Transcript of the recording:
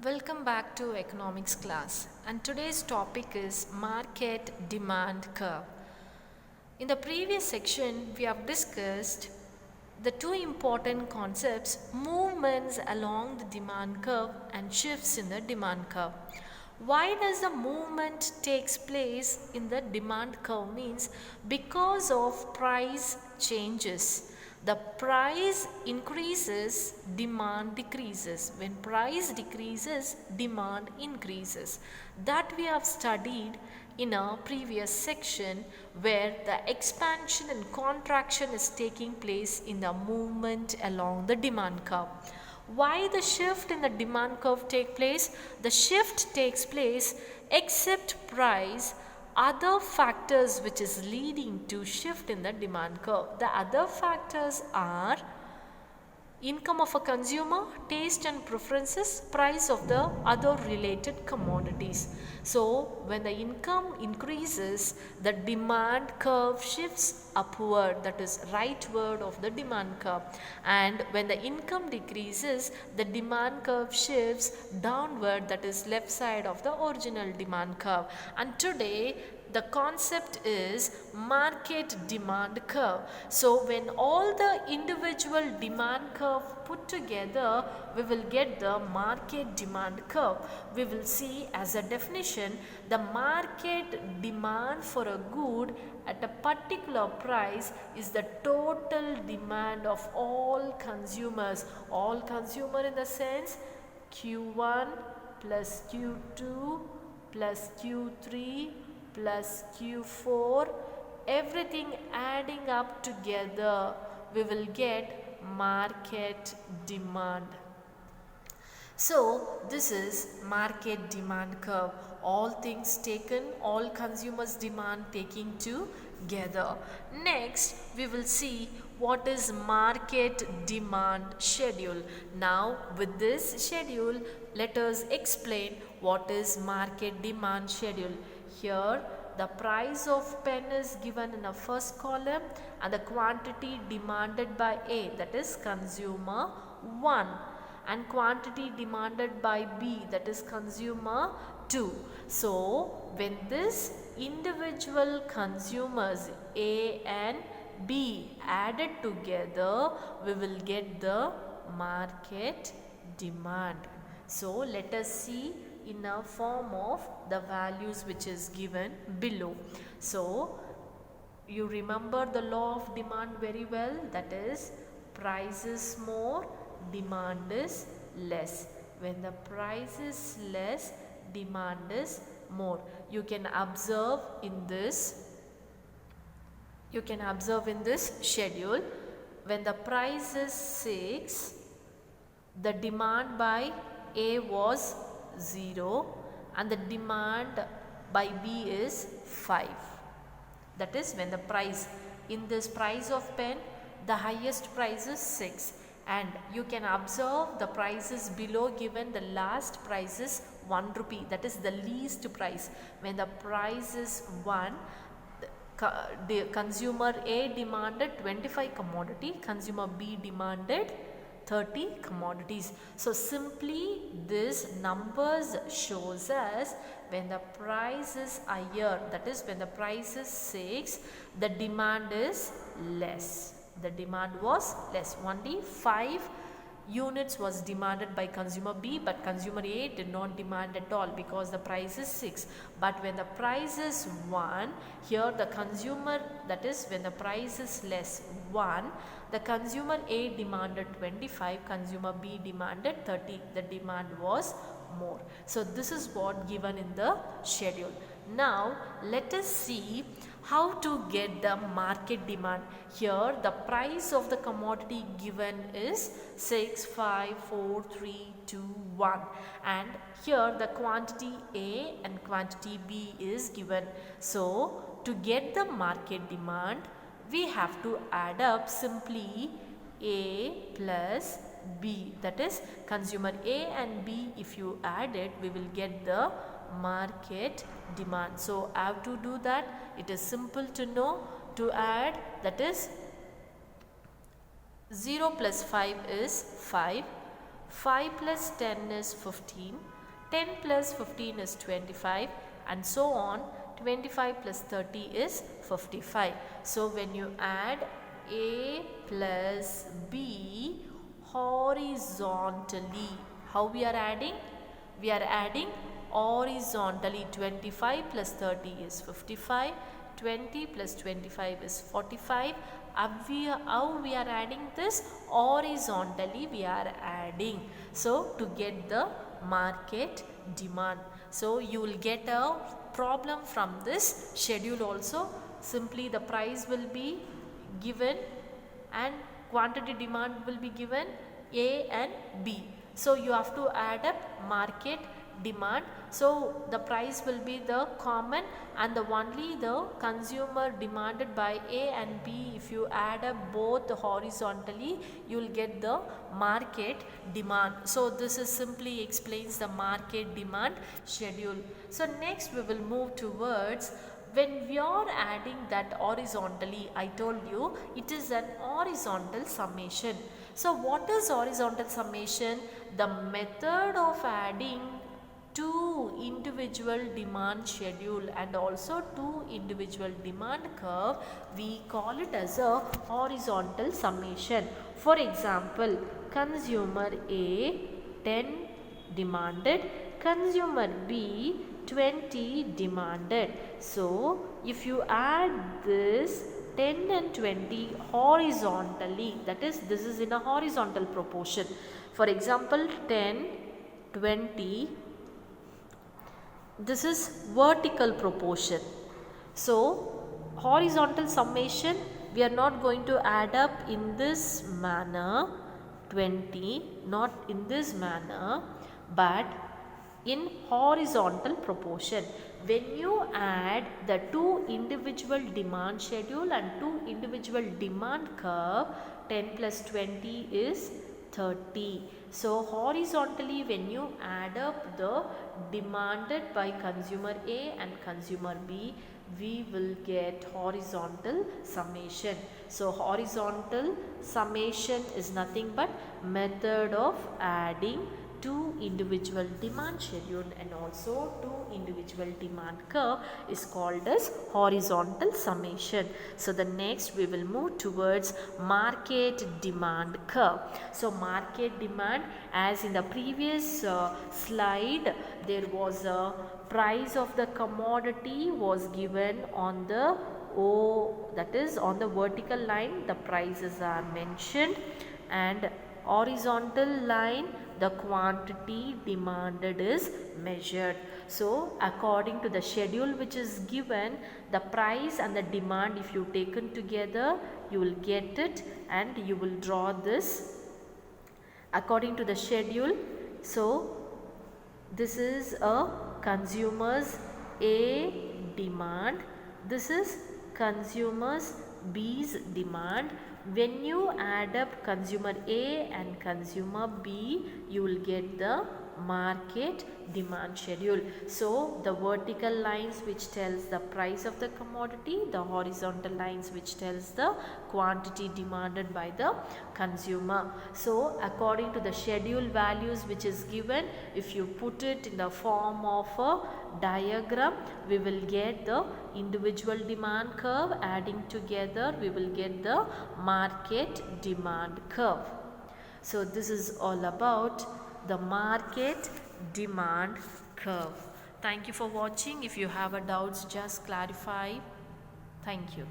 Welcome back to economics class, and today's topic is market demand curve. In the previous section we have discussed the two important concepts: movements along the demand curve and shifts in the demand curve. Why does the movement takes place in the demand curve means because of price changes. The price increases, demand decreases. When price decreases, demand increases. That we have studied in a previous section, where the expansion and contraction is taking place in the movement along the demand curve. Why the shift in the demand curve take place? The shift takes place except price, other factors which is leading to shift in the demand curve. The other factors are income of a consumer, taste and preferences, price of the other related commodities. So when the income increases, the demand curve shifts upward, that is rightward of the demand curve, and when the income decreases, the demand curve shifts downward, that is left side of the original demand curve. And today the concept is market demand curve. So when all the individual demand curve put together, we will get the market demand curve. We will see as a definition, the market demand for a good at a particular price is the total demand of all consumers. All consumer in the sense Q1 plus Q2 plus Q3 plus Q4, everything adding up together, we will get market demand. So this is market demand curve. All things taken, all consumers demand taking together. Next we will see what is market demand schedule. Now with this schedule, let us explain what is market demand schedule. Here the price of pen is given in the first column and the quantity demanded by A, that is consumer 1, and quantity demanded by B, that is consumer 2. So when this individual consumers A and B added together, we will get the market demand. So let us see in a form of the values which is given below. So you remember the law of demand very well, that is price is more, demand is less. When the price is less, demand is more. You can observe in this schedule, when the price is 6, the demand by A was 0 and the demand by B is 5. That is when the price, in this price of pen, the highest price is 6, and you can observe the prices below given, the last price is 1 rupee, that is the least price. When the price is 1, the consumer A demanded 25 commodity, consumer B demanded 30 commodities. So simply this numbers shows us when the price is higher, that is when the price is 6, the demand is less. The demand was less. Only 5 units was demanded by consumer B, but consumer A did not demand at all because the price is 6. But when the price is 1, here the consumer, that is when the price is less 1, the consumer A demanded 25, consumer B demanded 30. The demand was more. So this is what given in the schedule. Now let us see how to get the market demand. Here the price of the commodity given is 6, 5, 4, 3, 2, 1, and here the quantity A and quantity B is given. So to get the market demand, we have to add up simply A plus B, that is consumer A and B. If you add it, we will get the market demand. So how to do that? It is simple to know. To add, that is 0 plus 5 is 5, 5 plus 10 is 15, 10 plus 15 is 25, and so on. 25 plus 30 is 55. So when you add A plus B horizontally, how we are adding? We are adding horizontally. 25 plus 30 is 55, 20 plus 25 is 45. How we are adding this? Horizontally we are adding. So to get the market demand. So you will get a problem from this schedule also. Simply the price will be given and quantity demand will be given A and B. So you have to add up market demand. So the price will be the common and the only the consumer demanded by A and B. If you add up both horizontally, you will get the market demand. So this is simply explains the market demand schedule. So next we will move towards when we are adding that horizontally. I told you it is an horizontal summation. So what is horizontal summation? The method of adding two individual demand schedule and also two individual demand curve, we call it as a horizontal summation. For example, consumer A 10 demanded, consumer B 20 demanded. So if you add this 10 and 20 horizontally, that is this is in a horizontal proportion. For example, 10, 20, this is vertical proportion. So horizontal summation, we are not going to add up in this manner, 20, not in this manner, but in horizontal proportion. When you add the two individual demand schedule and two individual demand curve, 10 plus 20 is 30. So horizontally when you add up the demanded by consumer A and consumer B, we will get horizontal summation. So horizontal summation is nothing but method of adding two individual demand schedule and also two individual demand curve is called as horizontal summation. So the next we will move towards market demand curve. So market demand, as in the previous slide, there was a price of the commodity was given on the O, that is on the vertical line the prices are mentioned, and horizontal line the quantity demanded is measured. So according to the schedule which is given, the price and the demand, if you taken together, you will get it and you will draw this according to the schedule. So this is a consumer's A demand, this is consumer's B's demand. When you add up consumer A and consumer B, you will get the market demand schedule. So the vertical lines which tells the price of the commodity, the horizontal lines which tells the quantity demanded by the consumer. So according to the schedule values which is given, if you put it in the form of a diagram, we will get the individual demand curve, adding together we will get the market demand curve. So this is all about the market demand curve. Thank you for watching. If you have a doubts, just clarify. Thank you.